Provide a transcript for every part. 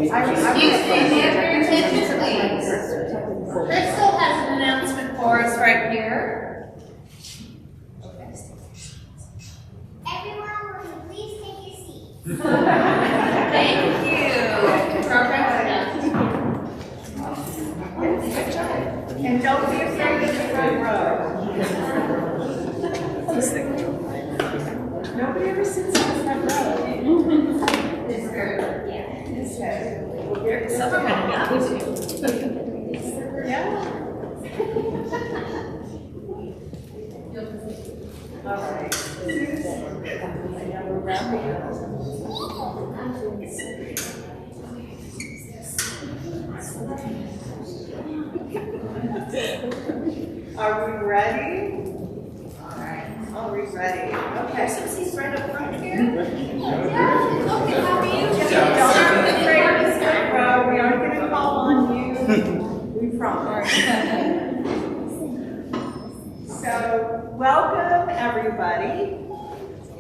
Excuse me, may I have your attention, please? Crystal has an announcement for us right here. Everyone, will you please take your seats? Thank you. Program And don't be afraid of the front row. Nobody ever sits in the front row. Some are kind of Yeah. All right. Are we ready? All right. Are we ready? Okay. Since he's right up front here. Don't be afraid of this front row. We aren't going to call on you. We promise. So, welcome everybody.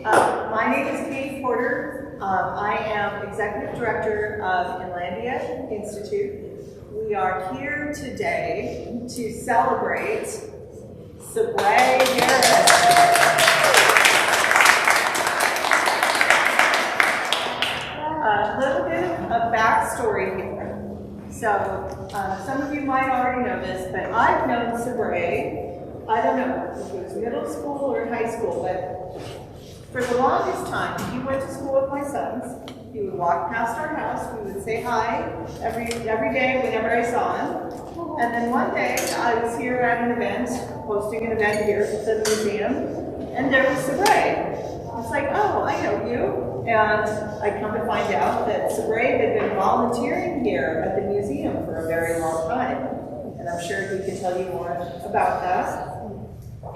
My name is Katie Porter. I am Executive Director of Inlandia Institute. We are here today to celebrate Sebraé Harris. A little bit of backstory here. So, some of you might already know this, but I've known Sebraé, I don't know if it was middle school or high school, but for the longest time, he went to school with my sons. He would walk past our house, we would say hi every day whenever I saw him. And then one day, I was here at an event, hosting an event here at the museum, and there was Sebraé. It's like, oh, I know you. And I come to find out that Sebraé had been volunteering here at the museum for a very long time. And I'm sure he can tell you more about that.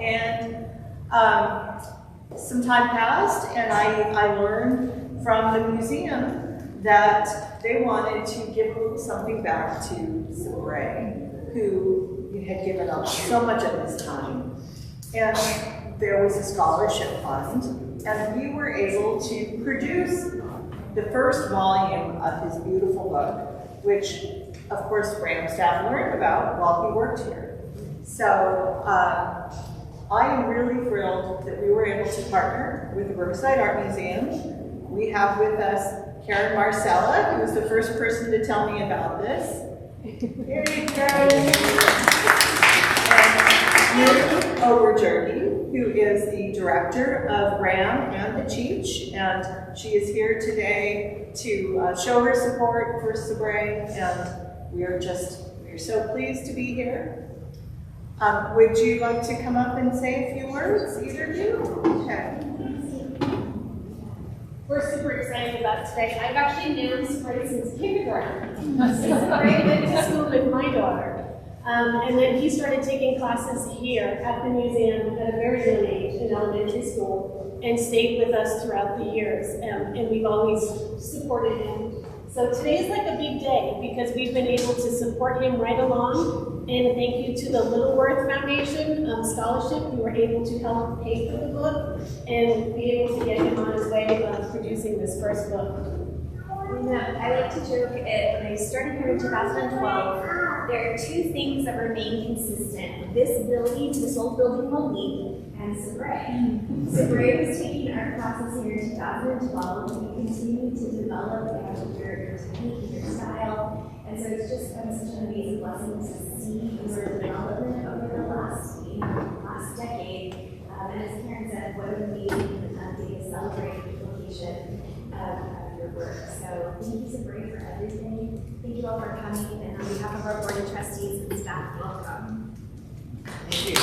And some time passed, and I learned from the museum that they wanted to give something back to Sebraé, who had given up so much of his time. And there was a scholarship fund, and we were able to produce the first volume of his beautiful book, which, of course, Graham staff learned about while he worked here. So I am really thrilled that we were able to partner with the Riverside Art Museum. We have with us Caryn Marcella, who was the first person to tell me about this. Here you go. And Overjourney, who is the director of RAM and the Cheech, and she is here today to show her support for Sebraé, and we are so pleased to be here. Would you like to come up and say a few words, either of you? Okay. We're super excited about today. I've actually known Sebraé since kindergarten. Sebraé went to school with my daughter. And then he started taking classes here at the museum at a very young age in elementary school and stayed with us throughout the years. And we've always supported him. So today is like a big day because we've been able to support him right along. And thank you to the Littleworth Foundation scholarship. We were able to help pay for the book and be able to get him on his way of producing this first book. I like to joke when I started here in 2012, there are two things that remain consistent. This old building will leave, and Sebraé. Sebraé was taking art classes here in 2012. We continue to develop your technique, your style, and so it's just been such an amazing blessing to see your development over the last decade. And as Caryn said, what an amazing day to celebrate the completion of your work. So thank you, Sebraé, for everything. Thank you all for coming, and on behalf of our board of trustees and staff, welcome. Thank you.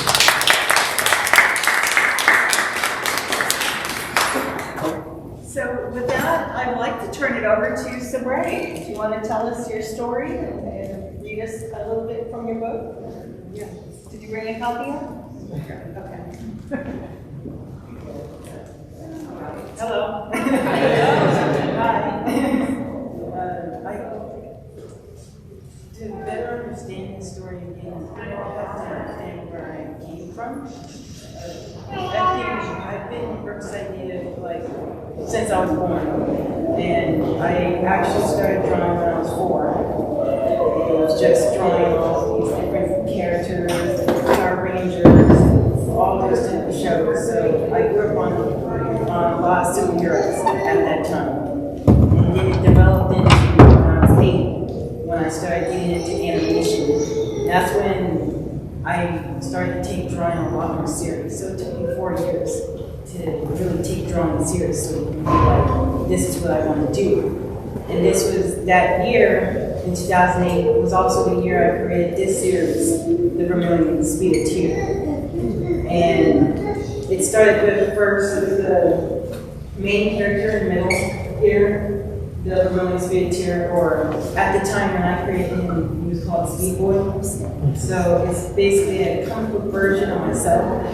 So with that, I'd like to turn it over to Sebraé. Do you want to tell us your story and read us a little bit from your book? Yeah. Did you bring a copy up? Okay. Hello. Hi. To better understand the story again, I have to understand where I came from. I've been in Riverside Native like since I was born. And I actually started drawing when I was 4. It was just drawing all these different characters, Power Rangers, all those type of shows. So I grew up on a lot of superheroes at that time. And then it developed into when I was 8, when I started getting into animation. That's when I started to take drawing a lot more serious. So it took me 4 years to really take drawing seriously and be like, this is what I want to do. And this was that year, in 2008, was also the year I created this series, the Vermillion Speedateer. And it started with the main character in the middle here, the Vermillion Speedateer, or at the time when I created him, he was called Speed Boy. So it's basically a comic book version of myself.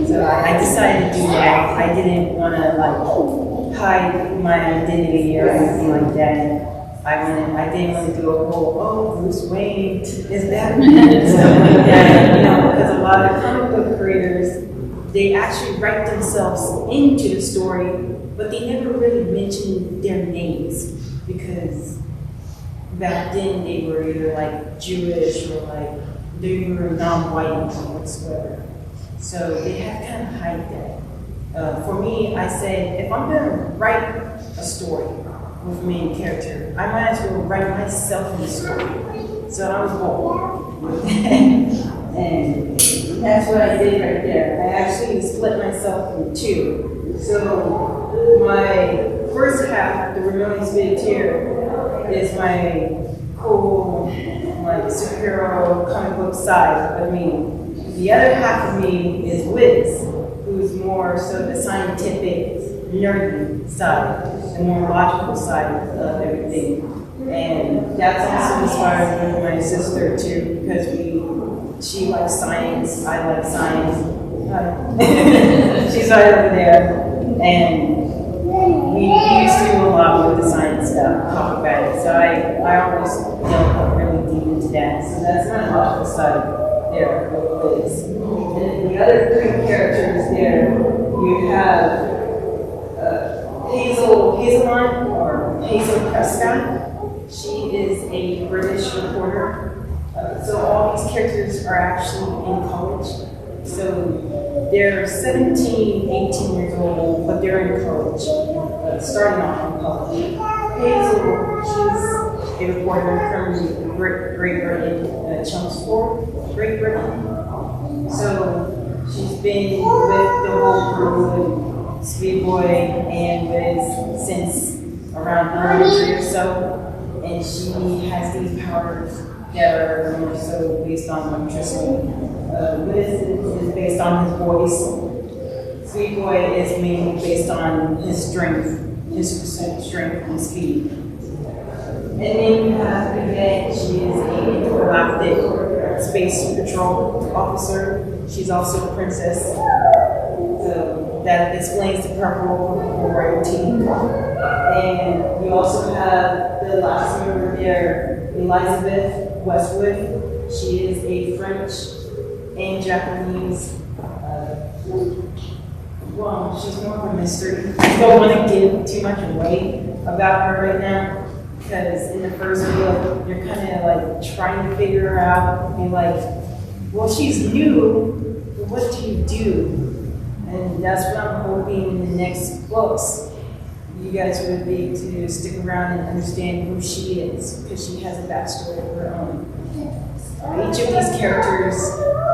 So I decided to do that. I didn't want to hide my identity or anything like that. I didn't want to do a whole, Bruce Wayne is Batman, stuff like that, because a lot of comic book creators, they actually write themselves into the story, but they never really mention their names, because back then they were either like Jewish or like they were non-white or whatsoever. So they have to kind of hide that. For me, I said, if I'm going to write a story with a main character, I might as well write myself in the story. So I was bold with that. And that's what I did right there. I actually split myself in 2. So my first half, the Vermillion Speedateer, is my cool, like superhero comic book side of me. The other half of me is Wiz, who's more so the scientific, nerdy side, the more logical side of everything. And that's also inspired with my sister too, because she likes science, I like science. She's right over there. And we used to do a lot with the science stuff, talk about it. So I always delve really deep into that. So that's my logical side there of Liz. And the other 3 characters there, you have Hazelon, or Hazel Prescott. She is a British reporter. So all these characters are actually in college. So they're 17, 18 years old, but they're in college, starting off in college. Hazel, she's a reporter from Great Britain, Chelmsford, Great Britain. So she's been with the whole crew, Speed Boy and Wiz, since around elementary or so, and she has these powers that are more so based on electricity. Wiz is based on his voice. Speed Boy is mainly based on his strength, his percent strength and speed. And then you have Bethany. She is a intergalactic space patrol officer. She's also a princess. So that explains the purple for royalty. And you also have the last member there, Elizabeth Westwood. She is a French and Japanese. Well, she's more of a mystery. I don't want to give too much away about her right now, because in the first book, you're kind of like trying to figure her out. Be like, well, she's new, but what do you do? And that's what I'm hoping in the next books, you guys would be able to stick around and understand who she is, because she has a backstory of her own. Each of these characters,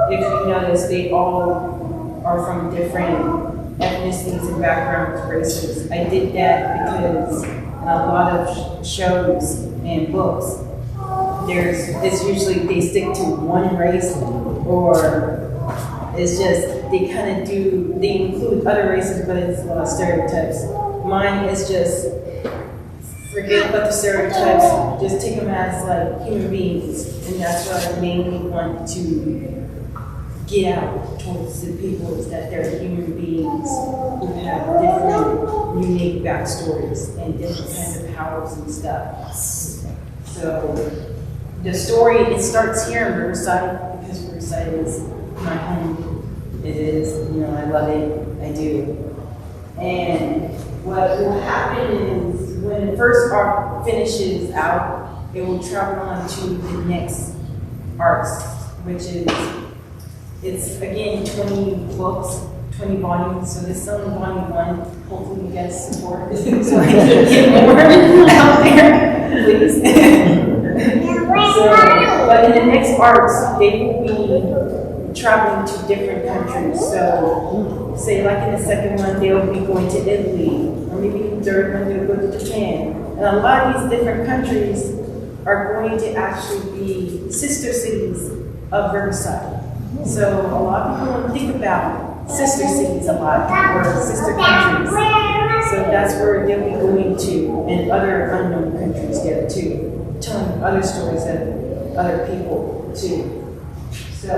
if you notice, they all are from different ethnicities and backgrounds, races. I did that because in a lot of shows and books, it's usually they stick to one race, or it's just they kind of they include other races, but it's a lot of stereotypes. Mine is just forget about the stereotypes, just take them as like human beings, and that's what I mainly want to get out towards the people, is that they're human beings who have different, unique backstories and different kinds of powers and stuff. So the story, it starts here in Riverside, because Riverside is my home. It is, I love it, I do. And what will happen is when the first arc finishes out, it will travel on to the next arcs, which is, it's again 20 books, 20 volumes. So this is only volume 1. Hopefully you guys support so I can get more out there, please. So, but in the next arcs, they will be traveling to different countries. So, say like in the second one, they'll be going to Italy, or maybe in the third one, they'll go to Japan. And a lot of these different countries are going to actually be sister cities of Riverside. So, a lot of people don't think about sister cities a lot, or sister countries. So, that's where they'll be going to, and other unknown countries there too. Telling other stories of other people too. So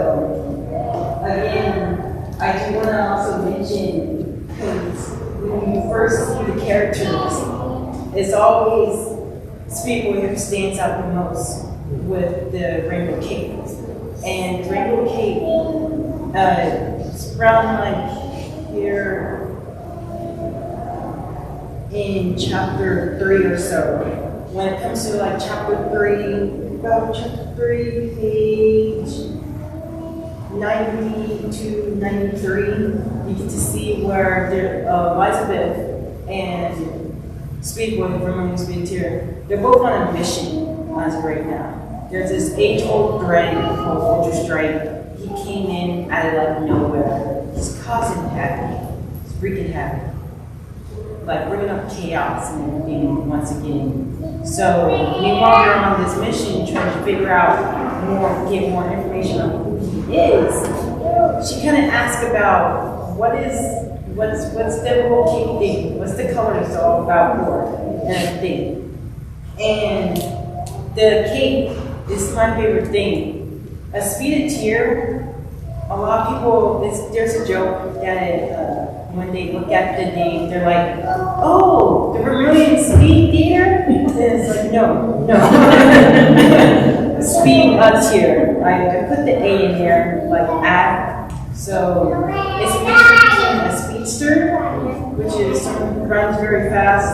again, I do want to also mention, because when you first see the characters, it's always Speedateer who stands out the most with the rainbow cape. And rainbow cape, it's around like here in chapter 3 or so. When it comes to like chapter 3, about chapter 3, page 90 to 93, you get to see where Elizabeth and Speedateer, Vermillion Speedateer, they're both on a mission as of right now. There's this age-old threat called Ultra Strike. He came in out of like nowhere. He's causing havoc. He's wreaking havoc. Like bringing up chaos and everything once again. So meanwhile they're on this mission trying to figure out more, get more information on who he is. She kind of asks about what's the whole cape thing? What's the color it's all about for and everything. And the cape is my favorite thing. A Speedateer, a lot of people, there's a joke that when they look at the name, they're like, oh, the Vermillion Speedateer? And it's like, no. Speedateer. I put the A in there, like at. So it's a mixture between a speedster, which is someone who runs very fast,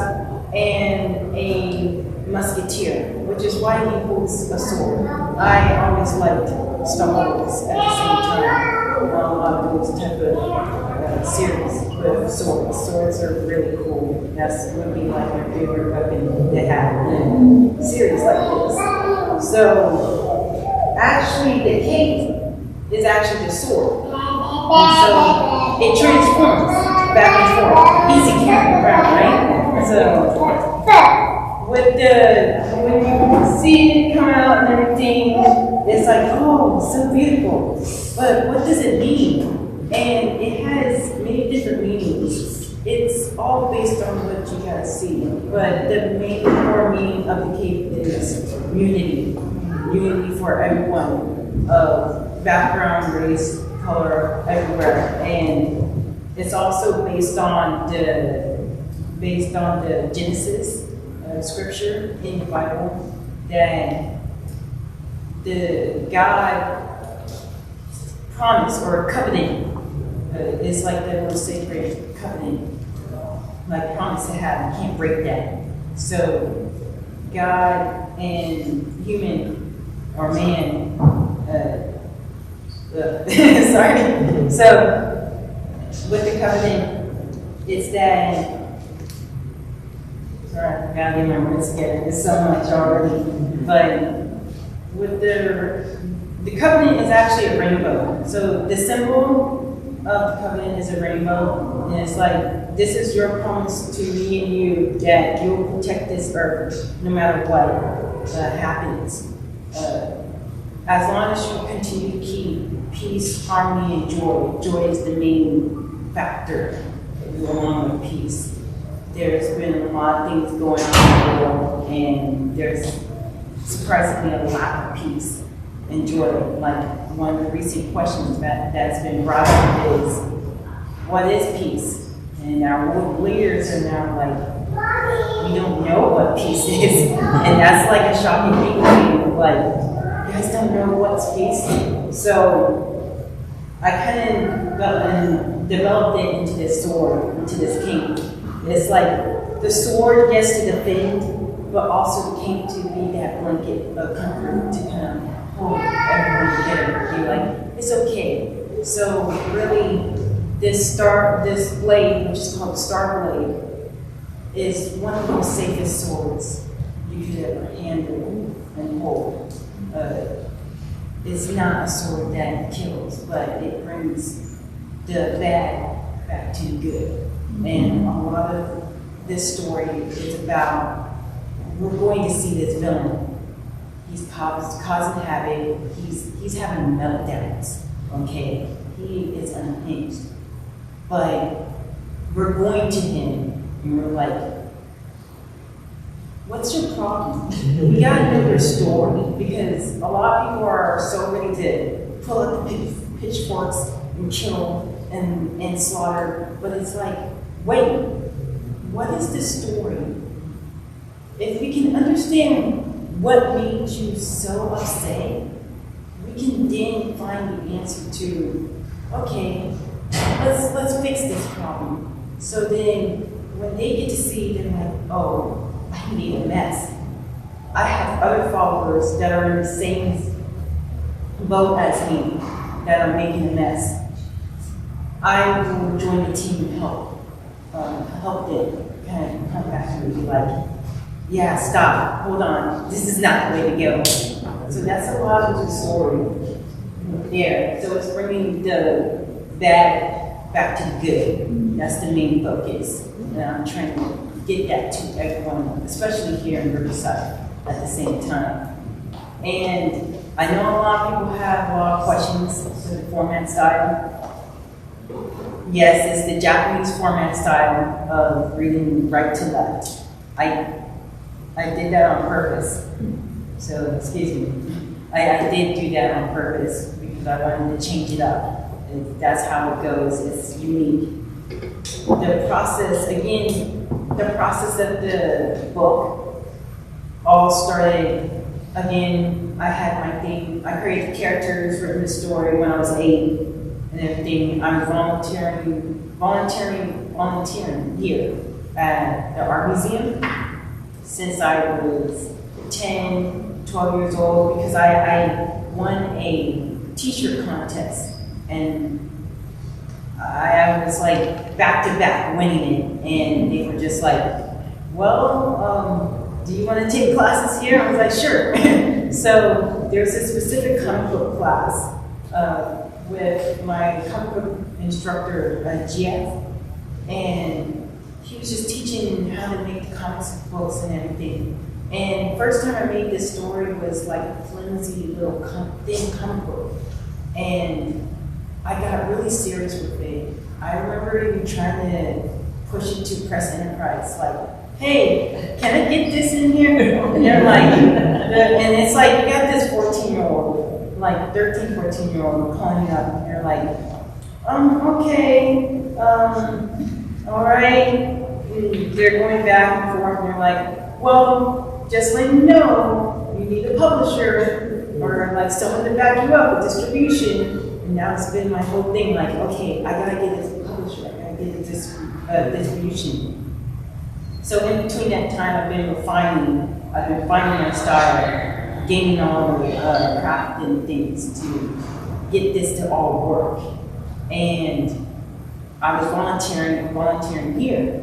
and a musketeer, which is why he holds a sword. I always liked Star Wars at the same time. A lot of those type of series with swords. Swords are really cool. That's would be like my favorite weapon to have in a series like this. So actually the cape is actually the sword. And so it transforms back and forth. Easy carrying around, right? So when you see it come out and everything, it's like, oh, so beautiful. But what does it mean? And it has many different meanings. It's all based on what you guys see. But the main core meaning of the cape is unity. Unity for everyone of background, race, color, everywhere. And it's also based on the Genesis scripture in the Bible that the God promise or covenant is like the most sacred covenant, like promise to have. You can't break that. So God and human or man, sorry. So with the covenant, it's that. Sorry, I gotta get my words together. There's so much already, but with the covenant is actually a rainbow. So the symbol of the covenant is a rainbow, and it's like, this is your promise to me and you that you will protect this earth no matter what happens. As long as you continue to keep peace, harmony, and joy. Joy is the main factor along with peace. There's been a lot of things going on in the world, and there's surprisingly a lack of peace and joy. Like one of the recent questions that's been brought up is, what is peace? And our world leaders are now like, we don't know what peace is. And that's like a shocking thing to me. Like, you guys don't know what's peace? So I kind of developed it into this sword, into this cape. It's like the sword gets to defend, but also came to be that blanket of comfort to kind of hold everyone together. Be like, it's okay. So really, this blade, which is called the Star Blade, is one of the safest swords you could ever handle and hold. It's not a sword that kills, but it brings the bad back to the good. And a lot of this story is about, we're going to see this villain. He's causing havoc. He's having meltdowns. Okay, he is unhinged. But we're going to him, and we're like, what's your problem? We gotta know your story, because a lot of people are so ready to pull up the pitchforks and kill and slaughter, but it's like, wait, what is the story? If we can understand what made you so upset, we can then find the answer to, okay, let's fix this problem. So then when they get to see, they're like, oh, I made a mess. I have other followers that are in the same boat as me that are making a mess. I will join the team and help them kind of come back to me and be like, yeah, stop, hold on, this is not the way to go. So that's a lot of the story there. So it's bringing the bad back to the good. That's the main focus. And I'm trying to get that to everyone, especially here in Riverside at the same time. And I know a lot of people have a lot of questions to the format style. Yes, it's the Japanese format style of reading right to left. I did that on purpose. So, excuse me. I did do that on purpose because I wanted to change it up. And that's how it goes. It's unique. The process, again, the process of the book all started, again, I had my thing. I created characters, written the story when I was 8 and everything. I'm volunteering here at the Art Museum since I was 10, 12 years old, because I won a t-shirt contest, and I was like back to back winning it, and they were just like, well, do you want to take classes here? I was like, sure. So there's a specific comic book class with my comic book instructor, GF, and he was just teaching how to make the comics books and everything. And first time I made this story was like a flimsy little thin comic book. And I got really serious with it. I remember even trying to push it to Press Enterprise, like, hey, can I get this in here? And they're like, and it's like, you got this 14-year-old, like 13, 14-year-old calling up, and they're like, okay, all right. And they're going back and forth, and they're like, well, just let you know, you need a publisher or like someone to back you up with distribution. And now it's been my whole thing, like, okay, I gotta get this publisher, I gotta get this distribution. So in between that time, I've been refining my style, gaining all the crafting things to get this to all work. And I was volunteering here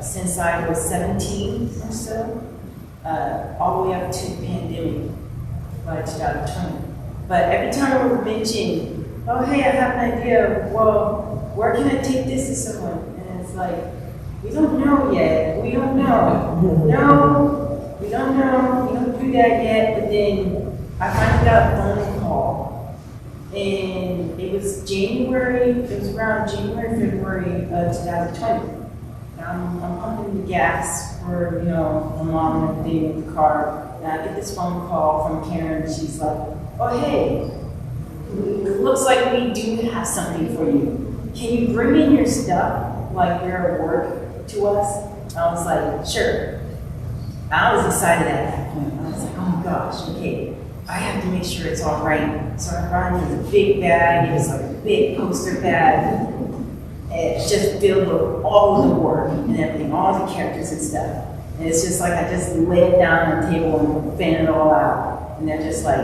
since I was 17 or so, all the way up to the pandemic by 2020. But every time I would mention, oh hey, I have an idea, well, where can I take this to someone? And it's like, we don't know yet, we don't know. No, we don't know, we don't do that yet. But then I finally got a phone call, and it was around January, February of 2020. I'm pumping the gas for, my mom and everything in the car, and I get this phone call from Caryn. She's like, oh hey, it looks like we do have something for you. Can you bring in your stuff, like your work, to us? I was like, sure. I was excited at that point. I was like, oh my gosh, okay, I have to make sure it's all right. So I brought in this big bag. It was like a big poster bag. it's just filled with all of the work and everything, all the characters and stuff. And it's just like I just lay it down on the table and fan it all out. And they're just like,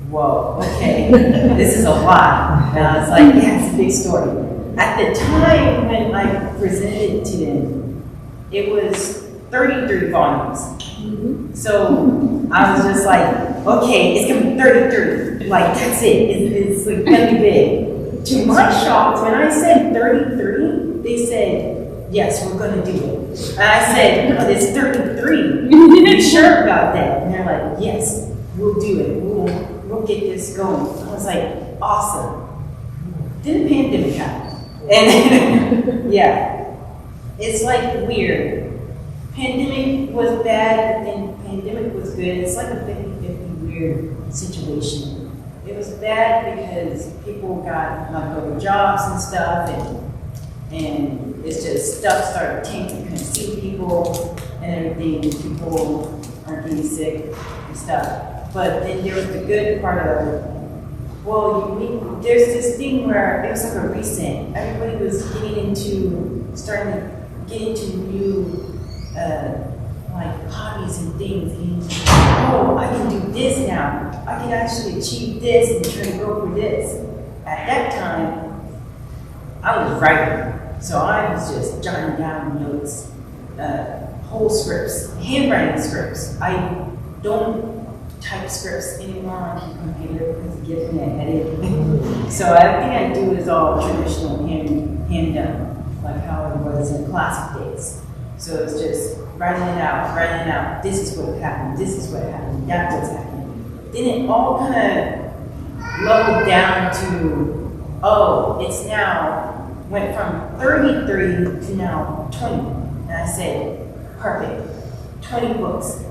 whoa, okay, this is a lot. And I was like, yeah, it's a big story. At the time when I presented it to them, it was 33 volumes. So I was just like, okay, it's gonna be 33. Like, that's it. It's like gonna be big. To my shock, when I said 33, they said, yes, we're gonna do it. And I said, no, it's 33. You sure about that? And they're like, yes, we'll do it. We'll get this going. I was like, awesome. Then the pandemic happened. And yeah, it's like weird. Pandemic was bad, but then pandemic was good. It's like a 50-50 weird situation. It was bad because people got like over jobs and stuff, and it's just stuff started tanking. You couldn't see people and everything. People are getting sick and stuff. But then there was the good part of it. Well, there's this thing where it was like a reset. Everybody was starting to get into new like hobbies and things. Oh, I can do this now. I can actually achieve this and try to go for this. At that time, I was writing, so I was just jotting down notes, whole scripts, handwriting scripts. I don't type scripts anymore on the computer because it gives me a headache. So everything I do is all traditional hand done, like how it was in classic days. So it's just writing it out. This is what happened, that's what's happening. Then it all kind of leveled down to, oh, it's now, went from 33 to now 20. And I said, perfect, 20 books.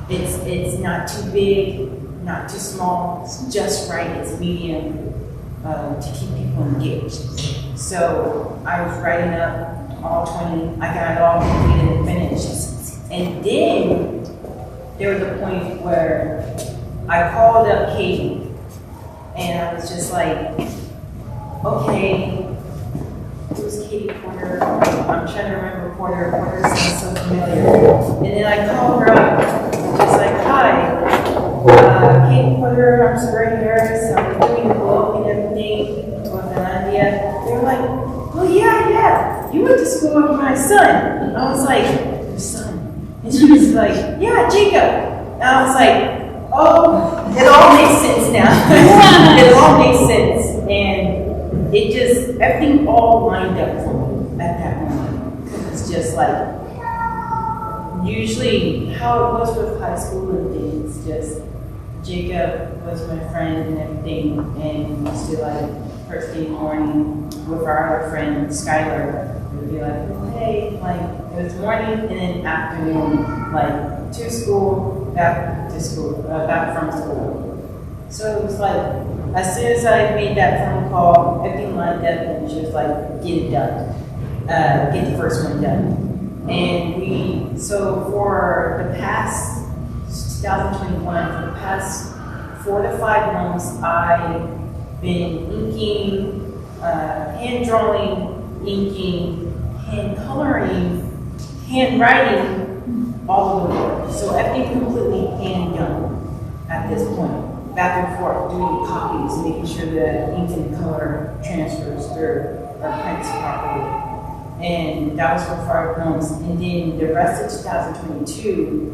It's not too big, not too small, it's just right, it's medium to keep people engaged. So I was writing up all 20, I got it all completed and finished. And then there was a point where I called up Katie and I was just like, okay, who's Katie Porter? I'm trying to remember Porter. Porter sounds so familiar. And then I called her up, just like, hi, Katie Porter, I'm Sebraé Harris, I'm doing the book and everything with Finlandia. They were like, oh yeah, you went to school with my son. And I was like, your son? And she was like, yeah, Jacob. And I was like, oh, it all makes sense now. It all makes sense. And it just, everything all lined up for me at that moment. It's just like, usually how it was with high school and things, just Jacob was my friend and everything, and we used to like first thing in the morning with our other friend Skylar, it would be like, oh, hey, like it was morning and then afternoon, like to school, back to school, back from school. So it was like, as soon as I made that phone call, everything lined up and she was like, get it done, get the first one done. And so for the past 2021, for the past 4 to 5 months, I've been inking, hand drawing, inking, hand coloring, hand writing, all of the work. So everything completely hand done at this point. Back and forth, doing copies, making sure the ink and color transfers through or prints properly. And that was for 5 months. And then the rest of 2022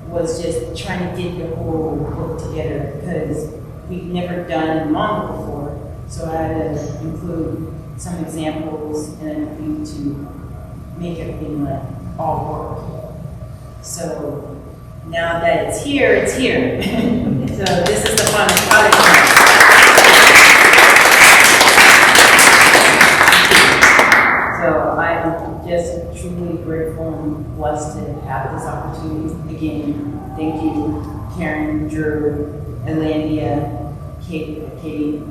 was just trying to get the whole book together because we've never done manga before. So I had to include some examples and everything to make everything like all work. So now that it's here, it's here. So this is the final product. So I'm just truly grateful and blessed to have this opportunity. Again, thank you, Caryn, Drew, Alandia, Katie.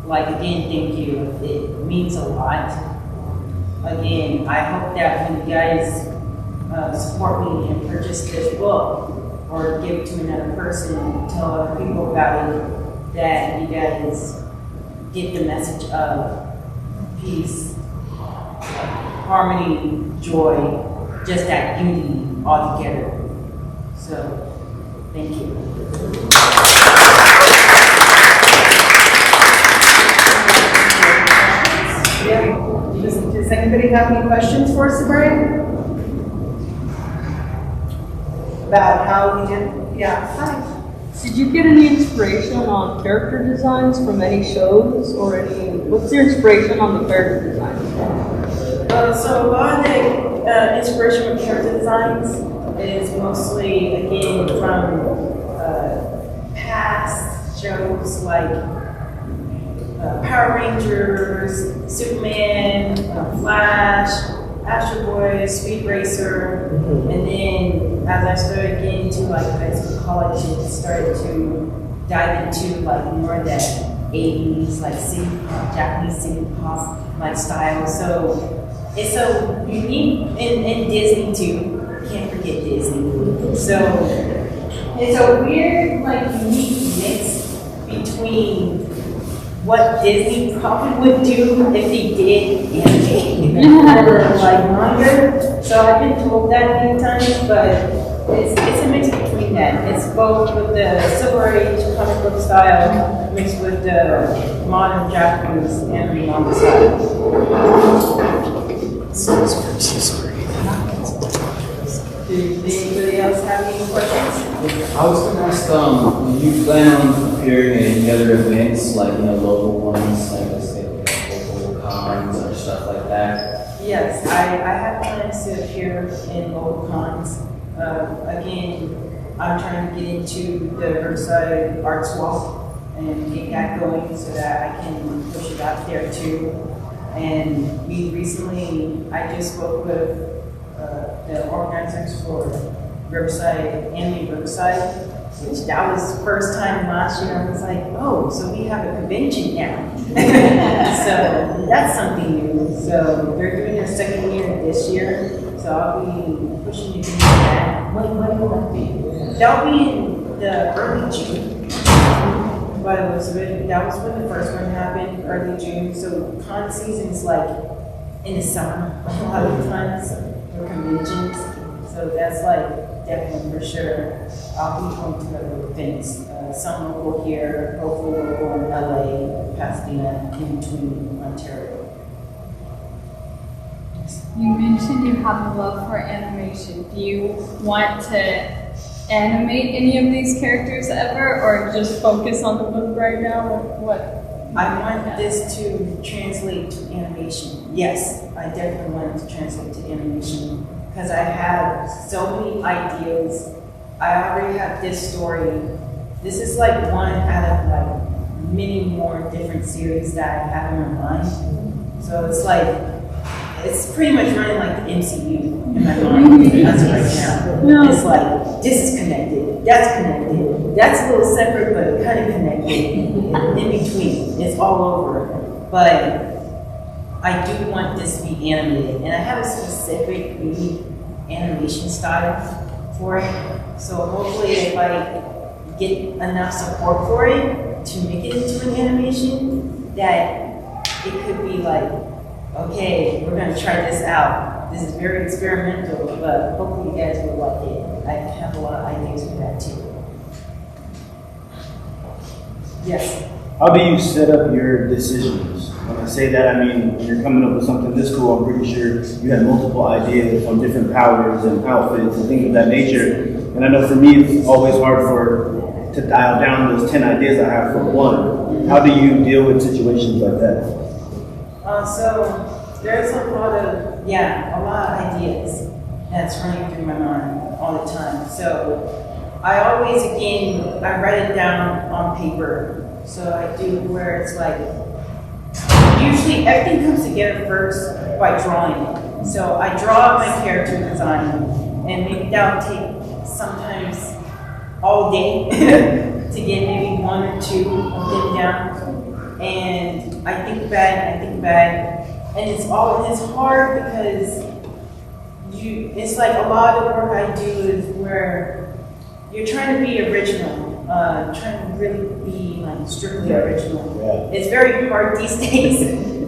Like, again, thank you. It means a lot. Again, I hope that when you guys support me and purchase this book or give it to another person, tell other people about it, that you guys get the message of peace, harmony, joy, just that unity all together. So, thank you. Yeah. Does anybody have any questions for Sebraé? About how we did? Yeah. Hi. Did you get any inspiration on character designs from any shows or any? What's your inspiration on the character designs? So a lot of the inspiration from character designs is mostly, again, from past shows like Power Rangers, Superman, Flash, Astro Boy, Speed Racer, and then as I started getting into like high school, college, it started to dive into like more of that 80s, like city pop, Japanese city pop like style. So it's so unique, and Disney too. Can't forget Disney. So it's a weird, like unique mix between what Disney probably would do if they did anime or like manga. So I've been told that many times, but it's a mix between that. It's both with the Silver Age comic book style mixed with the modern Japanese anime manga style. Did anybody else have any questions? I was going to ask, do you plan on appearing in any other events, like, local ones, like, let's say, local cons or stuff like that? Yes, I have plans to appear in local cons. Again, I'm trying to get into the Riverside Arts Walk and get that going so that I can push it out there too. And I just spoke with the organizers for Riverside, Anime Riverside, which that was the first time last year. I was like, oh, so we have a convention now. So that's something new. So they're doing their second year this year. So I'll be pushing to do that. When will that be? That'll be in the early June. But that was when the first one happened, early June. So con season is like in the summer a lot of times for conventions. So that's like definitely for sure. I'll be going to other events. Some local here, hopefully local in LA, Pasadena, in between Ontario. You mentioned you have a love for animation. Do you want to animate any of these characters ever, or just focus on the book right now? Or what? I want this to translate to animation. Yes, I definitely want it to translate to animation because I have so many ideas. I already have this story. This is like one out of like many more different series that I have in my mind. So it's like, it's pretty much running like the MCU in my mind as of right now. It's like, this is connected, that's a little separate but kind of connected in between. It's all over. But I do want this to be animated, and I have a specific animation style for it. So hopefully if I get enough support for it to make it into an animation, that it could be like, okay, we're going to try this out. This is very experimental, but hopefully you guys will like it. I have a lot of ideas for that too. Yes? How do you set up your decisions? When I say that, I mean, when you're coming up with something this cool, I'm pretty sure you had multiple ideas on different powers and outfits and things of that nature. And I know for me, it's always hard to dial down those 10 ideas I have for one. How do you deal with situations like that? So there's a lot of ideas that's running through my mind all the time. So I always, I write it down on paper. So I do where it's like, usually everything comes together first by drawing it. So I draw my character design, and maybe that'll take sometimes all day to get maybe one or two of them down. And I think back, and it's hard because it's like a lot of the work I do is where you're trying to be original, trying to really be like strictly original. Yeah. It's very hard these days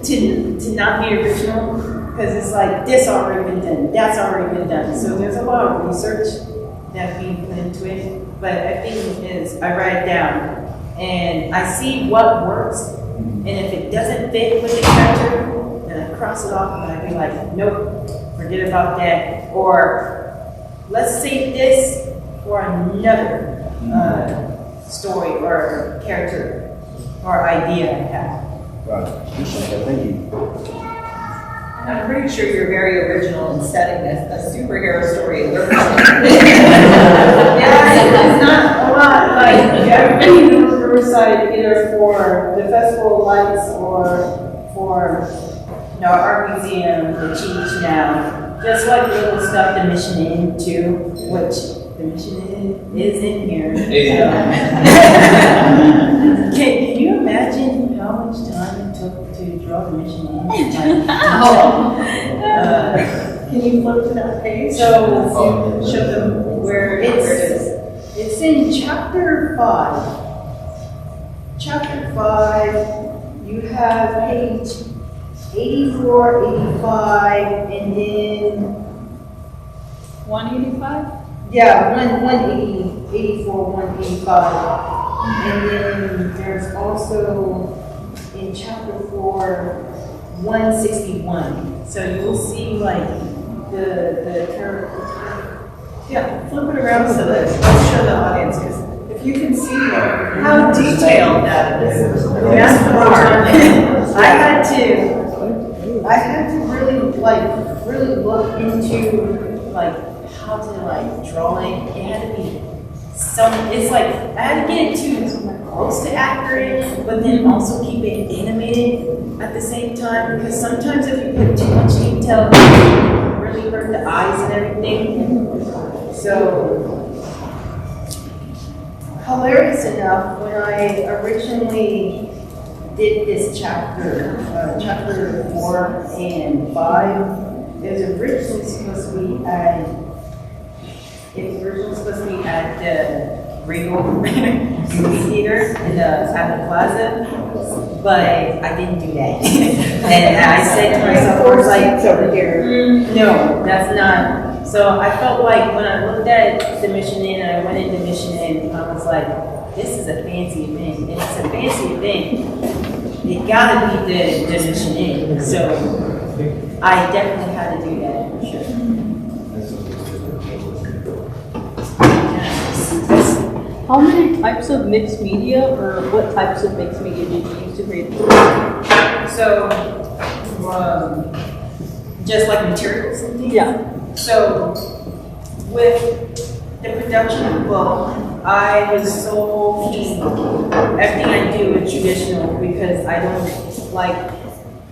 to not be original, Because it's like, this already been done, that's already been done. So there's a lot of research that's being put into it. But I think it is, I write it down and I see what works. And if it doesn't fit with the character, then I cross it off and I be like, nope, forget about that. Or let's save this for another story or character or idea I have. Right. Okay, thank you. I'm pretty sure you're very original in setting a superhero story in Riverside. Yeah, it's not a lot. Like, everybody knows Riverside either for the festival lights or for art museum, the Cheech now. Just like little stuff, the Mission Inn too, which the Mission Inn is in here. Can you imagine how much time it took to draw the Mission Inn? Can you flip to that page? So, Show them where it is. it's in chapter 5. Chapter 5, you have page 84, 85, and then 185? yeah, 180, 84, 185. And then there's also in chapter 4, 161. So you'll see like the character. Yeah, flip it around so that, let's show the audience, because if you can see how detailed that is. That's the part. I had to really look into like how to like draw it. It had to be it's like I had to get it too close to accurate, but then also keep it animated at the same time, because sometimes if you put too much detail, it really hurt the eyes and everything. So hilarious enough, when I originally did this chapter 4 and 5, it was originally supposed to be at the Regal Theater at the plaza, but I didn't do that. And I said to myself, I was like, over here. No, that's not. So I felt like when I looked at the Mission Inn and I went into Mission Inn, I was like, this is a fancy event. And it's a fancy event. It gotta be the Mission Inn. So I definitely had to do that for sure. How many types of mixed media, or what types of mixed media did you use to create this? So, just like materials and things? Yeah. So, with the production of the book, I was so keen. Everything I do is traditional because I don't like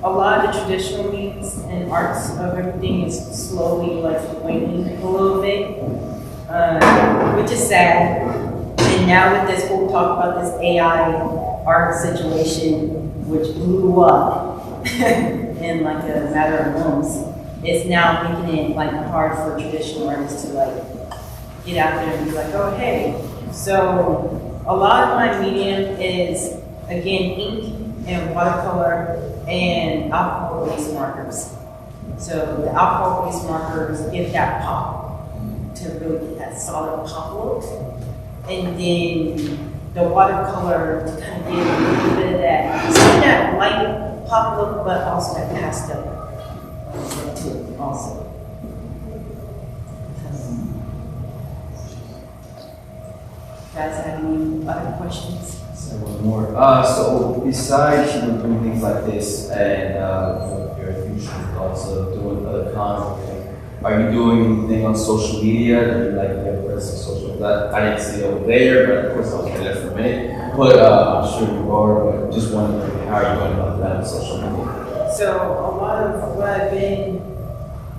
a lot of the traditional means and arts of everything is slowly like waning a little bit, which is sad. And now with this whole talk about this AI art situation, which blew up in like a matter of months, it's now making it like hard for traditional artists to like get out there and be like, oh hey. So a lot of my medium is again ink and watercolor and alcohol-based markers. So the alcohol-based markers give that pop to really get that solid pop look. And then the watercolor to kind of give a little bit of that, some of that light pop look, but also that pastel to it also. Guys, have any other questions? So one more. So besides doing things like this and your future also doing other content, are you doing anything on social media? Are you like you have a presence on social? I didn't see it over there, but of course I was there for a minute. But I'm sure you are. But just wondering how are you going about that on social media? So a lot of what I've been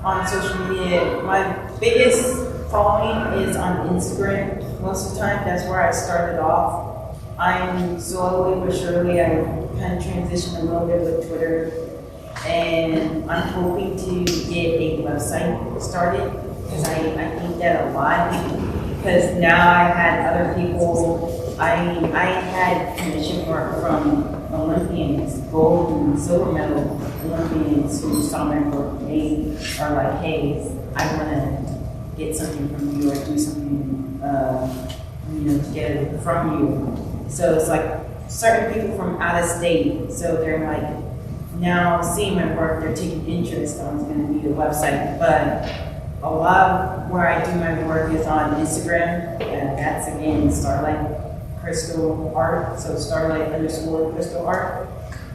on social media, my biggest following is on Instagram. Most of the time, that's where I started off. I'm slowly but surely, I kind of transitioned a little bit with Twitter. And I'm hoping to get a website started because I need that a lot. Because now I had other people I had commission work from Olympians, gold and silver medal Olympians who saw my work. They are like, hey, I want to get something from you or do something, together from you. So it's like certain people from out of state. So they're like, now seeing my work, they're taking interest on it's going to be a website. But a lot of where I do my work is on Instagram, and that's again Starlight Crystal Art, so Starlight_Crystal Art,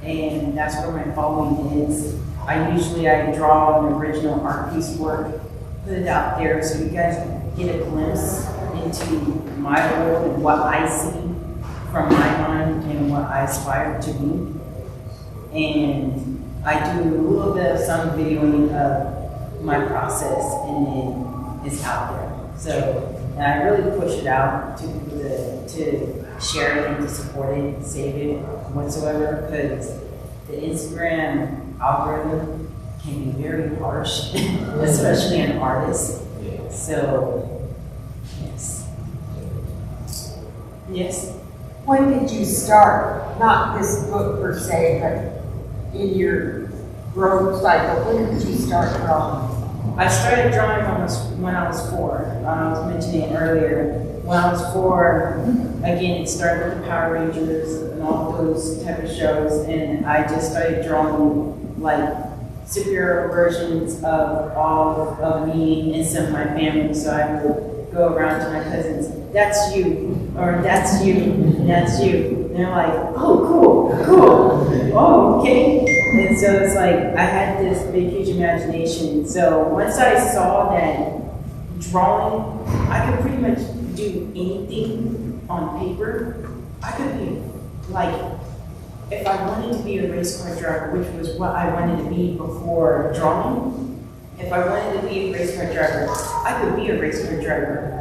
and that's where my following is. I draw an original art piece work, put it out there so you guys get a glimpse into my world and what I see from my mind and what I aspire to be. And I do a little bit of some videoing of my process, and then it's out there. So, and I really push it out to people to share it and to support it and save it whatsoever, because the Instagram algorithm can be very harsh, especially an artist. So, yes. Yes? When did you start, not this book per se, but in your growth cycle, when did you start drawing? I started drawing when I was 4. I was mentioning it earlier. When I was 4, again, it started with the Power Rangers and all those type of shows, and I just started drawing like superhero versions of all of me and some of my family. So I would go around to my cousins, that's you, or that's you, and that's you. And they're like, oh, cool, oh, okay. And so it's like, I had this big, huge imagination. So once I saw that drawing, I could pretty much do anything on paper. I could be like, if I wanted to be a race car driver, which was what I wanted to be before drawing, if I wanted to be a race car driver, I could be a race car driver.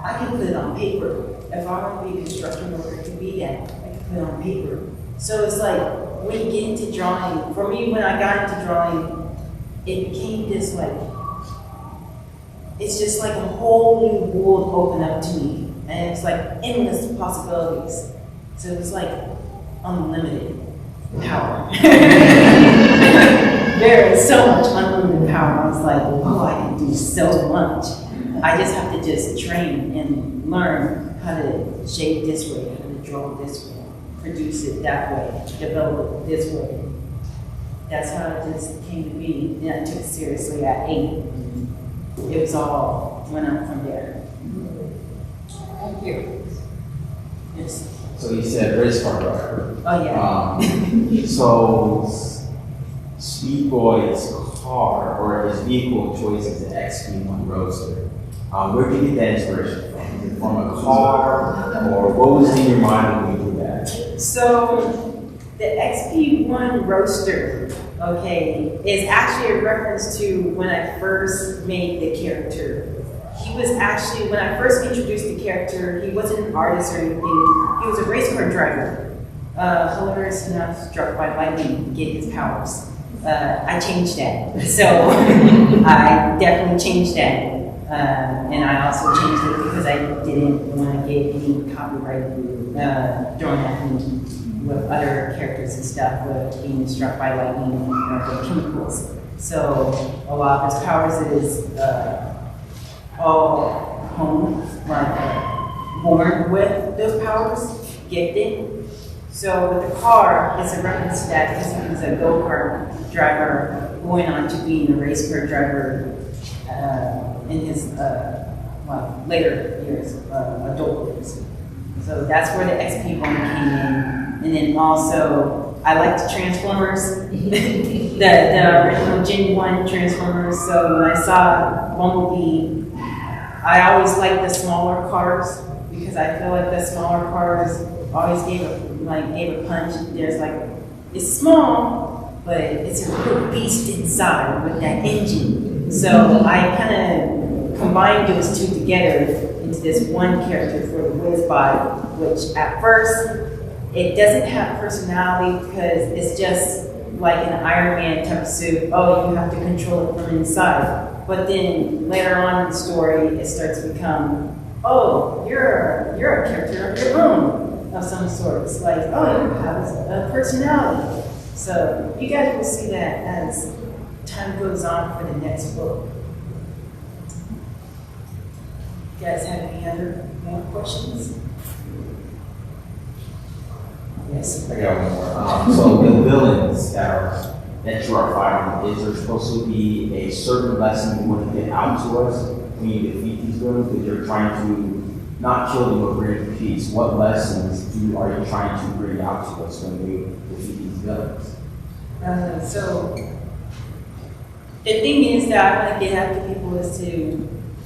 I could put it on paper. If I want to be a construction worker, I could be that. I could put it on paper. So it's like, when you get into drawing, for me, when I got into drawing, it became this like, it's just like a whole new world opened up to me. And it's like endless possibilities. So it's like unlimited power. There is so much unlimited power. I was like, oh, I can do so much. I just have to just train and learn how to shape this way, how to draw this way, produce it that way, develop it this way. That's how it just came to be. And I took it seriously at 8. It was all went up from there. Thank you. Yes. So you said race car driver. Oh yeah. So Speed Boy's car or his vehicle choice is the XP1 Roadster. Where did you get that inspiration from? Is it from a car, or what was in your mind when you did that? So the XP1 Roadster, okay, is actually a reference to when I first made the character. He was actually, when I first introduced the character, he wasn't an artist or anything. He was a race car driver. Hilarious enough, struck by lightning to get his powers. I changed that. So I definitely changed that. And I also changed it because I didn't want to get any copyright thrown at me with other characters and stuff, with being struck by lightning or the chemicals. So a lot of his powers is all home, like born with those powers, gifted. So with the car, it's a reference to that because he was a go-kart driver going on to being a race car driver in his later years, adult years. So that's where the XP1 came in. And then also, I like the Transformers, the original Gen 1 Transformers. So when I saw Bumblebee, I always liked the smaller cars because I feel like the smaller cars always gave a punch. There's like, it's small, but it's a real beast inside with that engine. So I kind of combined those two together into this one character for the Whizbot, which at first, it doesn't have personality because it's just like an Iron Man type of suit. Oh, you have to control it from inside. But then later on in the story, it starts to become, oh, you're a character of your own of some sort. It's like, oh, you have a personality. So you guys will see that as time goes on for the next book. You guys have any other more questions? Yes. I got one more. So the villains that you are fighting, is there supposed to be a certain lesson you want to get out to us when you defeat these villains? Because you're trying to not kill them but bring peace. What lessons are you trying to bring out to us when we defeat these villains? So the thing is that I want to get out to people is to,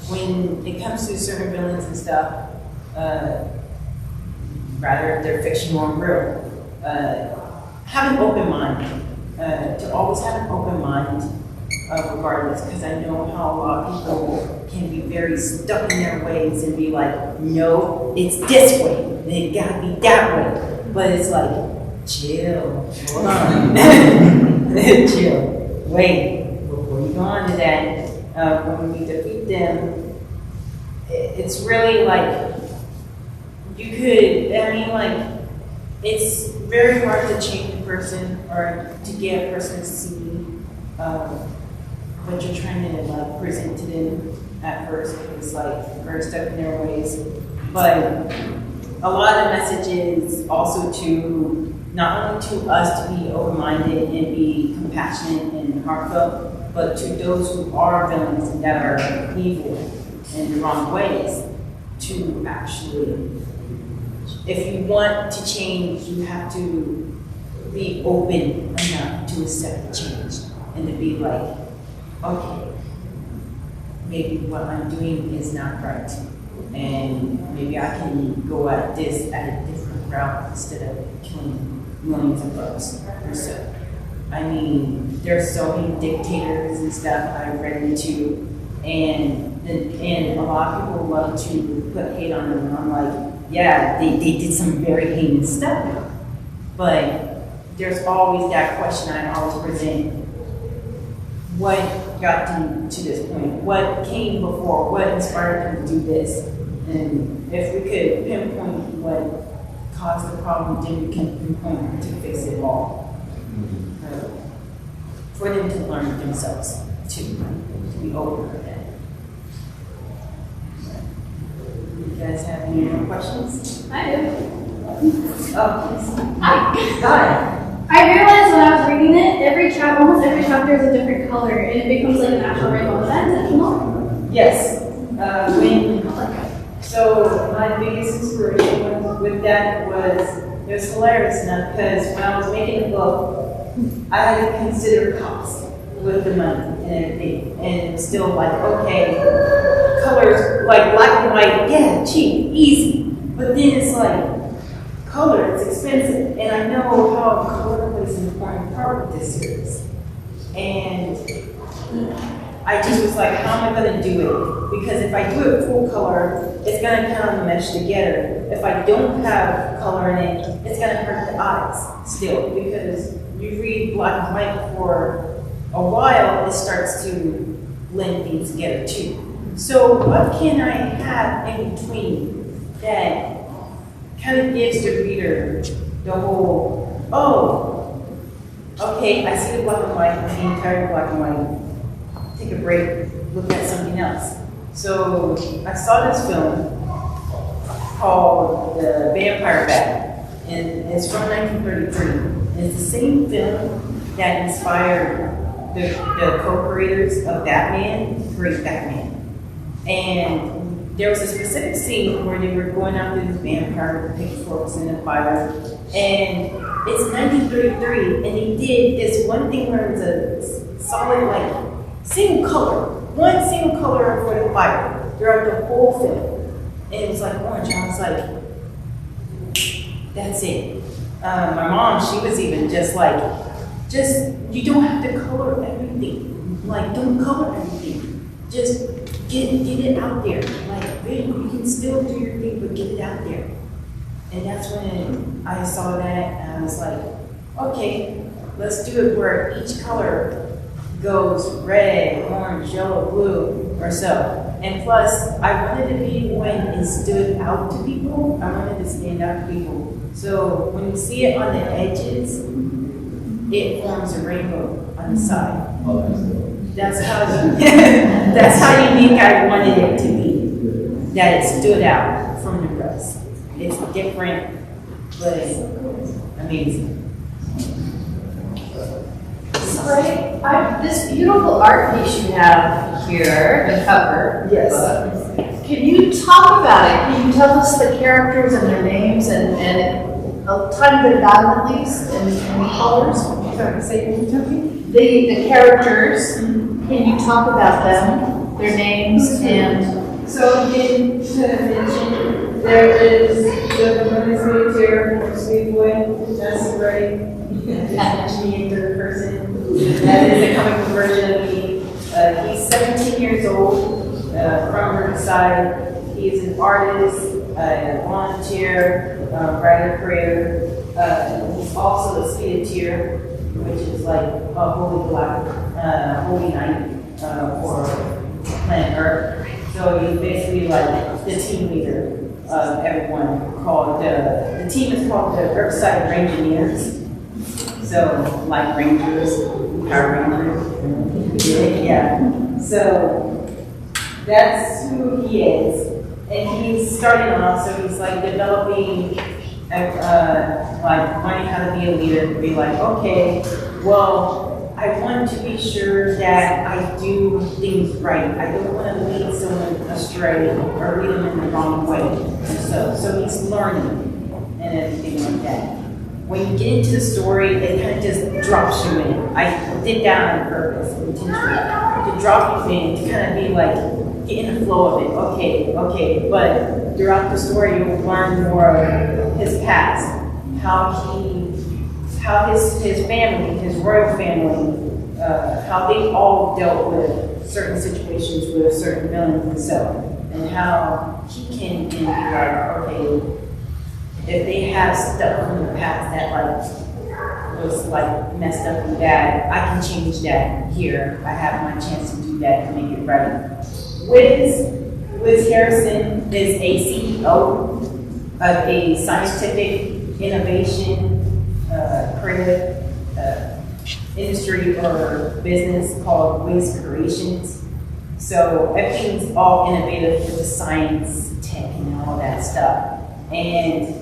when it comes to certain villains and stuff, rather if they're fictional or real, have an open mind. To always have an open mind regardless, because I know how a lot of people can be very stuck in their ways and be like, no, it's this way, and it gotta be that way. But it's like, chill, hold on, chill, wait, before you go on to that, when we defeat them, it's really like, you could, I mean, like, it's very hard to change a person or to get a person to see what you're trying to like present to them at first, because like very stuck in their ways. But a lot of the message is also to not only to us to be open-minded and be compassionate and heartfelt, but to those who are villains and that are evil in the wrong ways, to actually, if you want to change, you have to be open enough to accept the change and to be like, okay, maybe what I'm doing is not right, and maybe I can go at this at a different route instead of killing millions of folks or so. I mean, there's so many dictators and stuff I've read into, and a lot of people love to put hate on them, and I'm like, yeah, they did some very heinous stuff, but there's always that question I always present: what got them to this point? What came before? What inspired them to do this? And if we could pinpoint what caused the problem, then we can pinpoint to fix it all. For them to learn themselves too, to be open with that. You guys have any more questions? I do. Oh, please. Hi. I realized when I was reading it, almost every chapter is a different color, and it becomes like an actual rainbow. Is that intentional? Yes. So my biggest inspiration with that was, it was hilarious enough, because when I was making the book, I had to consider cost with the money and everything, and still like, okay, colors like black and white, yeah, cheap, easy, but then it's like, color, it's expensive, and I know how color plays an important part of this series. And I just was like, how am I going to do it? Because if I do it full color, it's going to kind of mesh together. If I don't have color in it, it's going to hurt the eyes still, because you read black and white for a while, it starts to blend things together too. So what can I have in between that kind of gives the reader the whole, oh, okay, I see the black and white, I'm tired of black and white, take a break, look at something else. So I saw this film called The Vampire Bat, and it's from 1933. And it's the same film that inspired the co-creators of Batman to create Batman. And there was a specific scene where they were going after this vampire with pitchforks in the fire. And it's 1933, and they did this one thing where it was a solid, like, single color. One single color for the fire throughout the whole film. And it was like orange. And I was like, that's it. My mom, she was even just like, you don't have to color everything. Like, don't color everything. Just get it out there. Like, you can still do your thing, but get it out there. And that's when I saw that, and I was like, okay, let's do it where each color goes red, orange, yellow, blue, or so. And plus, I wanted to be when it stood out to people, I wanted to stand out to people. So when you see it on the edges, it forms a rainbow on the side. That's how that's how unique I wanted it to be. That it stood out from the rest. It's different, but amazing. Right. This beautiful art piece you have here, the cover. Yes. Can you talk about it? Can you tell us the characters and their names and a tiny bit about them at least and colors? Sorry, say it again. The characters. Can you talk about them, their names, and So again, to mention, there is the Vermillion Speedateer from Speedway, that's Sebraé. That's me in third person. That is a comic book version of me. He's 17 years old, from Riverside. He is an artist, a volunteer, writer, creator. He's also a Speedateer, which is like a holy night for planet Earth. So he's basically like the team leader of everyone. Called the team is called the Riverside Rangeneers. So like Rangers, Power Rangers. Yeah. So that's who he is, and he's starting off. So he's like developing, like learning how to be a leader. Be like, okay, well, I want to be sure that I do things right. I don't want to lead someone astray or lead them in the wrong way. So he's learning and everything like that. When you get into the story, it kind of just drops you in. I did that on purpose, intentionally, to drop you in, to kind of be like, get in the flow of it. Okay. But throughout the story, you'll learn more of his past, how his family, his royal family, how they all dealt with certain situations with certain villains and so, and how he can be like, okay, if they have stuff from the past that like was like messed up and bad, I can change that here. I have my chance to do that to make it right. Wiz Harrison is a CEO of a scientific innovation creative industry or business called Wiz Creations. So everything's all innovative with the science, tech, and all that stuff. And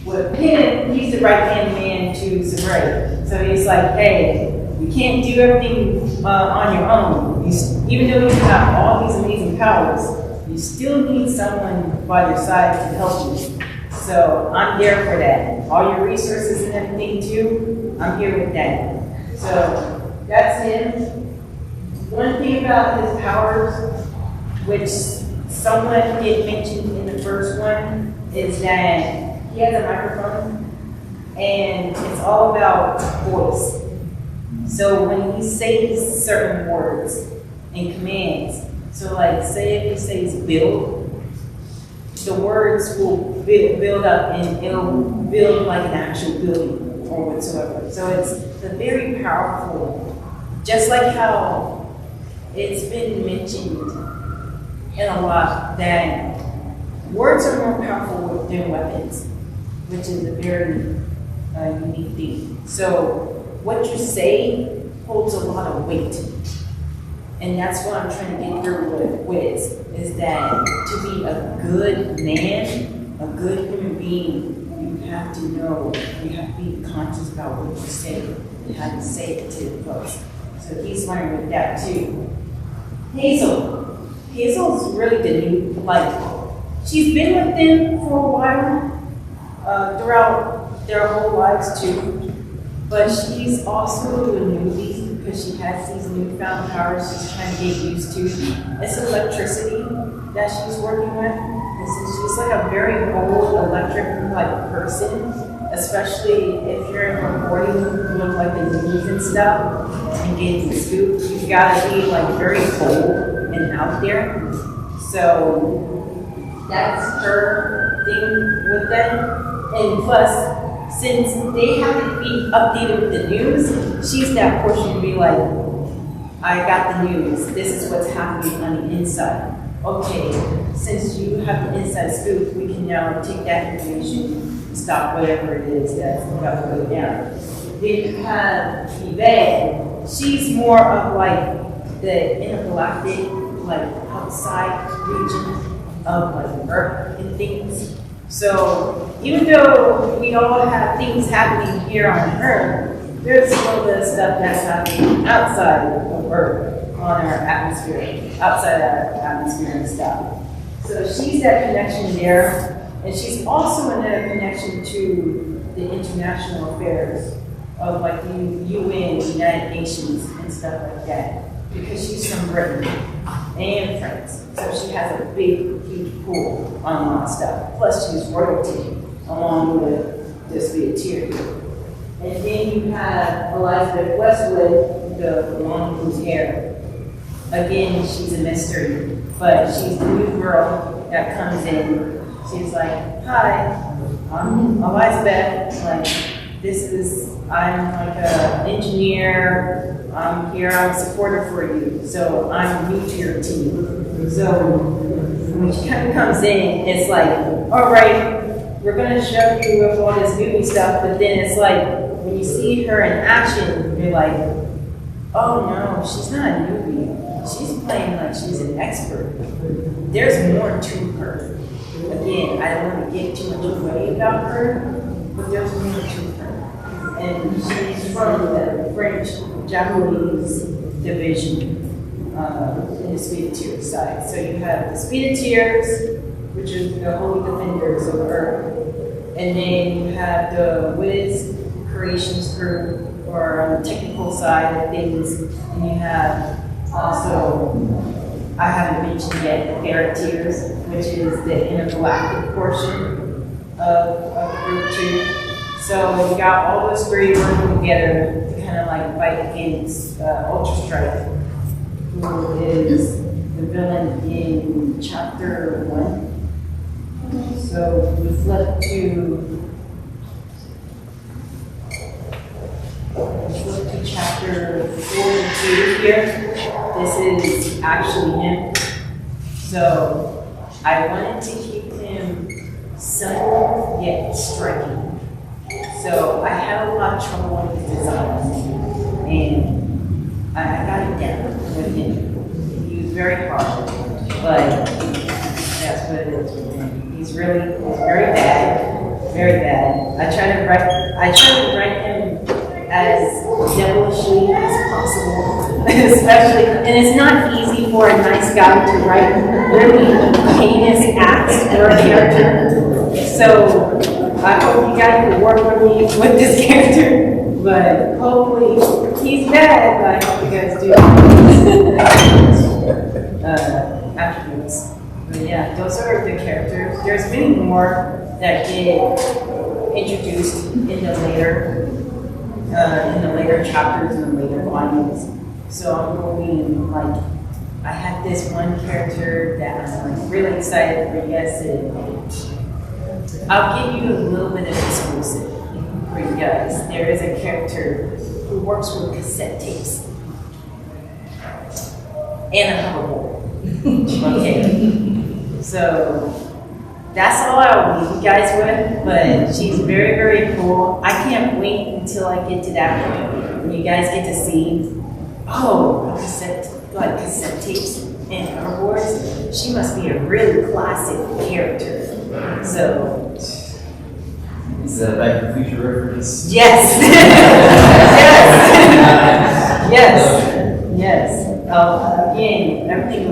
with him, he's the right-hand man to Sebraé. So he's like, hey, you can't do everything on your own. Even though you have all these amazing powers, you still need someone by your side to help you. So I'm there for that. All your resources and everything too, I'm here with that. So that's him. One thing about his powers, which somewhat did mention in the first one, is that he has a microphone, and it's all about voice. So when he says certain words and commands, so like say if he says build, the words will build up and it'll build like an actual building or whatsoever. So it's very powerful, just like how it's been mentioned in a lot that words are more powerful than weapons, which is a very unique thing. So what you say holds a lot of weight. And that's what I'm trying to get through with Wiz, is that to be a good man, a good human being, you have to know, you have to be conscious about what you say and how to say it to the folks. So he's learning with that too. Hazel's really the new, like, she's been with them for a while, throughout their whole lives too, but she's also a newbie because she has these newfound powers she's trying to get used to. It's electricity that she's working with, and since she's like a very old electric like person, especially if you're in reporting with like the news and stuff and getting the scoop, you gotta be like very bold and out there. So that's her thing with them. And plus, since they have to be updated with the news, she's that portion to be like, I got the news, this is what's happening on the inside. okay, since you have the inside scoop, we can now take that information, stop whatever it is that's about to go down. Then you have Yvette. She's more of like the intergalactic, like outside region of like Earth and things. So even though we all have things happening here on Earth, there's a little bit of stuff that's happening outside of Earth on our atmosphere, outside our atmosphere and stuff. So she's that connection there, and she's also another connection to the international affairs of like the UN, United Nations, and stuff like that, because she's from Britain and France. So she has a big, huge pull on a lot of stuff. Plus she's royalty along with the Speedateer here. And then you have Elizabeth Westwood, the one who's here. Again, she's a mystery, but she's the new girl that comes in. She's like, hi, I'm Elizabeth. I'm like an engineer. I'm here, I'm a supporter for you. So I'm new to your team. So when she kind of comes in, it's like, all right, we're gonna show you with all this newbie stuff, but then it's like, when you see her in action, you're like, oh no, she's not a newbie. She's playing like she's an expert. There's more to her. Again, I don't want to get too much away about her, but there's more to her. And she's from the French-Japanese division in the Speedateer side. So you have the Speedateers, which is the holy defenders of Earth. And then you have the Wiz Creations group, or on the technical side of things. And you have also, I haven't mentioned yet, the Speedateers, which is the intergalactic portion of group 2. So we got all those three working together to kind of like fight against Ultra Strike, who is the villain in chapter 1. So we flip to chapter 42 here. This is actually him. So I wanted to keep him simple yet striking. So I had a lot of trouble with his designs, and I got it down with him. He was very hard, but that's what it is with him. He's very bad, very bad. I try to write him as devilishly as possible, especially, and it's not easy for a nice guy to write really heinous acts for a character. So I hope you guys will work with me with this character, but hopefully he's bad, but I hope you guys do attributes. But yeah, those are the characters. There's many more that get introduced in the later chapters and the later volumes. So I'm going like, I have this one character that I'm like really excited for you guys to. I'll give you a little bit of exclusive for you guys. There is a character who works with cassette tapes and a hoverboard. Okay, so that's all I'll leave you guys with, but she's very, very cool. I can't wait until I get to that point when you guys get to see, oh, cassette tapes and hoverboards. She must be a really classic character. So, is that Back to the Future reference? yes. Yes. Again, everything,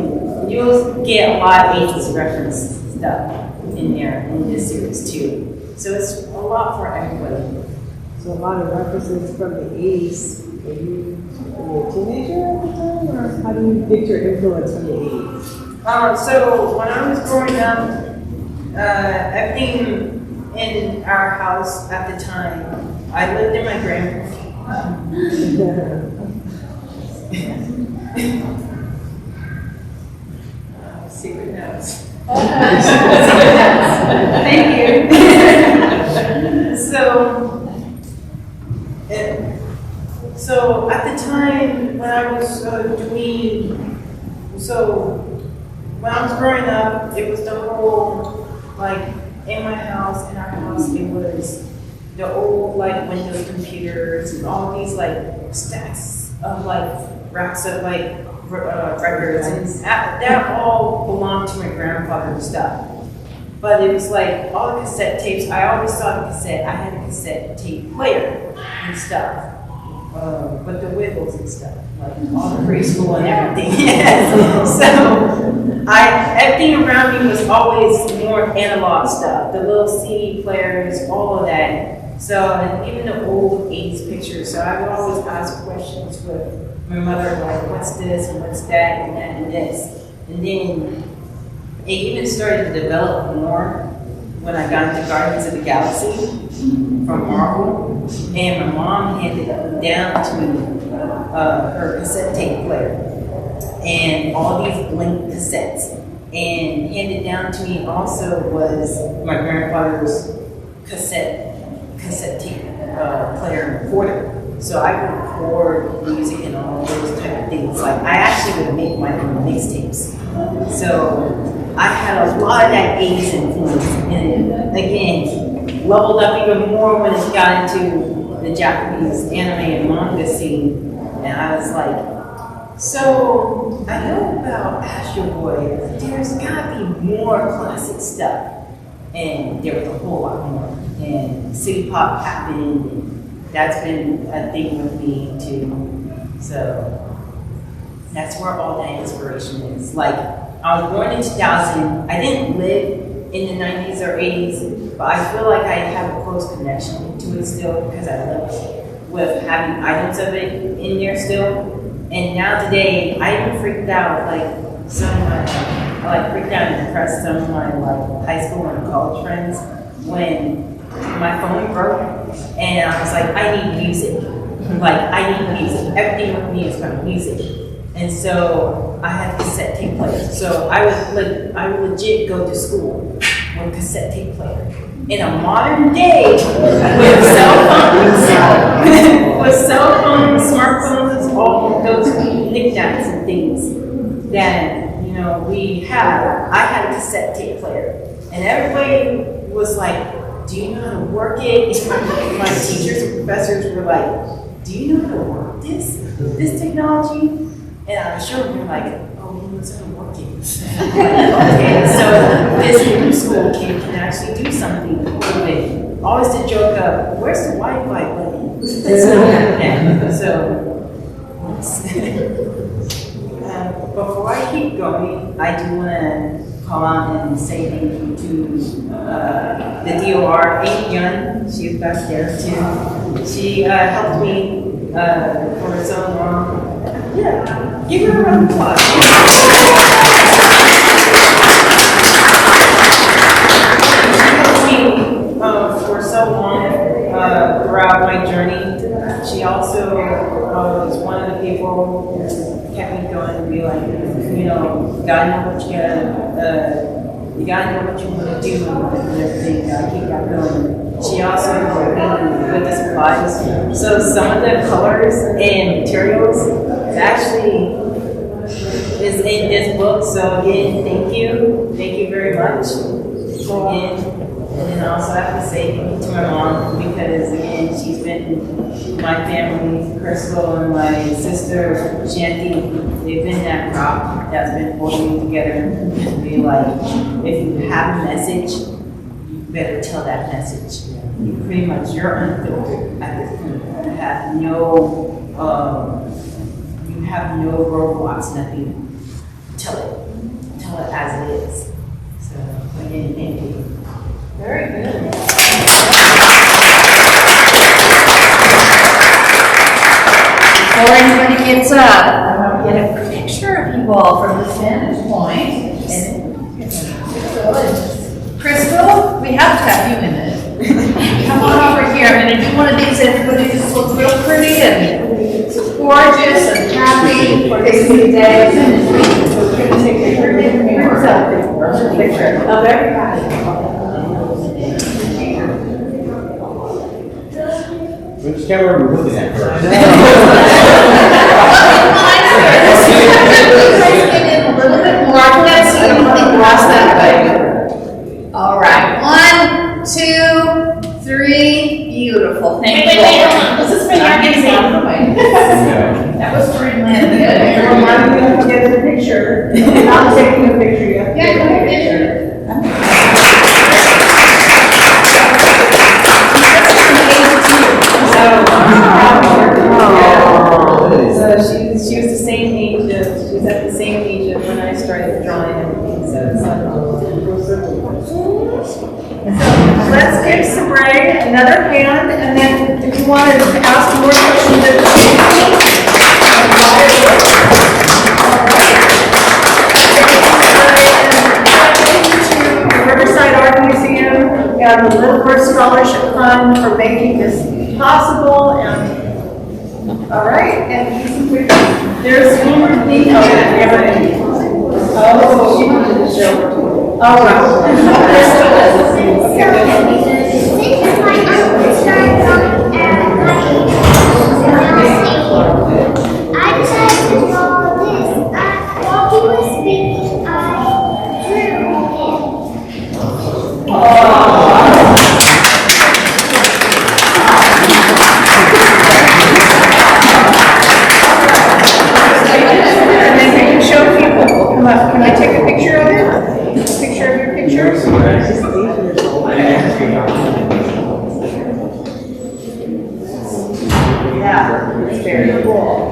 you'll get a lot of 80s reference stuff in there in this series too. So it's a lot for everybody. So a lot of references from the 80s. Were you a teenager at the time, or how do you get your influence from the 80s? So when I was growing up, everything in our house at the time, I lived in my grandparents' secret notes. Thank you. So at the time when I was when I was growing up, it was the whole, like, in my house, in our house, it was the old, like, Windows computers and all these, like, stacks of, like, racks of, like, records. And that all belonged to my grandfather's stuff. But it was like all the cassette tapes, I always saw the cassette, I had a cassette tape player and stuff. But the Wiggles and stuff, like all the preschool and everything. So everything around me was always more analog stuff, the little CD players, all of that. So, and even the old 80s pictures. So I would always ask questions with my mother, like, what's this and what's that and that and this. And then it even started to develop more when I got into Guardians of the Galaxy from Marvel, and my mom handed down to me her cassette tape player and all these blank cassettes. And handed down to me also was my grandfather's cassette tape player and recorder. So I would record music and all those type of things. Like, I actually would make my own mixtapes. So I had a lot of that 80s influence, and again, leveled up even more when it got into the Japanese anime and manga scene. And I was like, so I know about Astro Boy, but there's gotta be more classic stuff. And there was a whole lot more. And City Pop happened, and that's been a thing with me too. So that's where all that inspiration is. Like, I was born in 2000. I didn't live in the 90s or 80s, but I feel like I have a close connection to it still because I live with having items of it in there still. And now today, I even freaked out, like, some of my, freaked out and depressed some of my, like, high school and college friends when my phone broke, and I was like, I need music. Like, I need music. Everything with me is about music. And so I had a cassette tape player. So I would legit go to school with a cassette tape player. In a modern day, with cell phones, smartphones, all those knickknacks and things that, you know, we have. I had a cassette tape player. And everybody was like, do you know how to work it? My teachers and professors were like, do you know how to work this technology? And I was showing them, like, oh, he knows how to work it. Okay, so this new school kid can actually do something with it. Always the joke of, where's the Wi-Fi button? It's not happening. So, before I keep going, I do want to call out and say thank you to the DOR, Amy Yun. She's back there too. She helped me for so long. Yeah, give her a round of applause. She helped me for so long throughout my journey. She also was one of the people who kept me going and be like, you know, you gotta know what you gotta know what you want to do and everything. Gotta keep that going. She also helped me with the supplies. So some of the colors and materials actually is in this book. So again, thank you very much. Again. And then I also have to say thank you to my mom because again, she's been my family, Crystal and my sister Shanti. They've been that rock that's been holding me together and be like, if you have a message, you better tell that message. You pretty much, you're unfiltered at this point. You have no roadblocks, nothing. Tell it as it is. So again, thank you. Very good. Before anybody gets up, I want to get a picture of you all from this vantage point. Crystal, we have to have you in it. Come on over here. I'm going to do one of these. Everybody just looks real pretty and gorgeous and happy for this new day. We're going to take a picture of everybody. Which camera are we looking at first? Let's get in a little bit more. I can't see beautiful. Thank Wait, you. hold on. This is for your exam. That was pretty good. Everyone, I'm gonna get the picture. Not taking a picture yet. Yeah, go ahead. So she was the same age of, she was at the same age of when I started drawing and so Let's give Sebraé another hand, and then if you want to ask more questions at the to Riverside Art Museum, we have the Littleworth Scholarship Fund for making this possible, and all right, and there's one more thing. Oh, she wanted to show. All right. I decided to draw this. While he was speaking, I drew him. And then you can show people. Come up. Can I take a picture of it? A picture of your pictures? Yeah, it's very cool.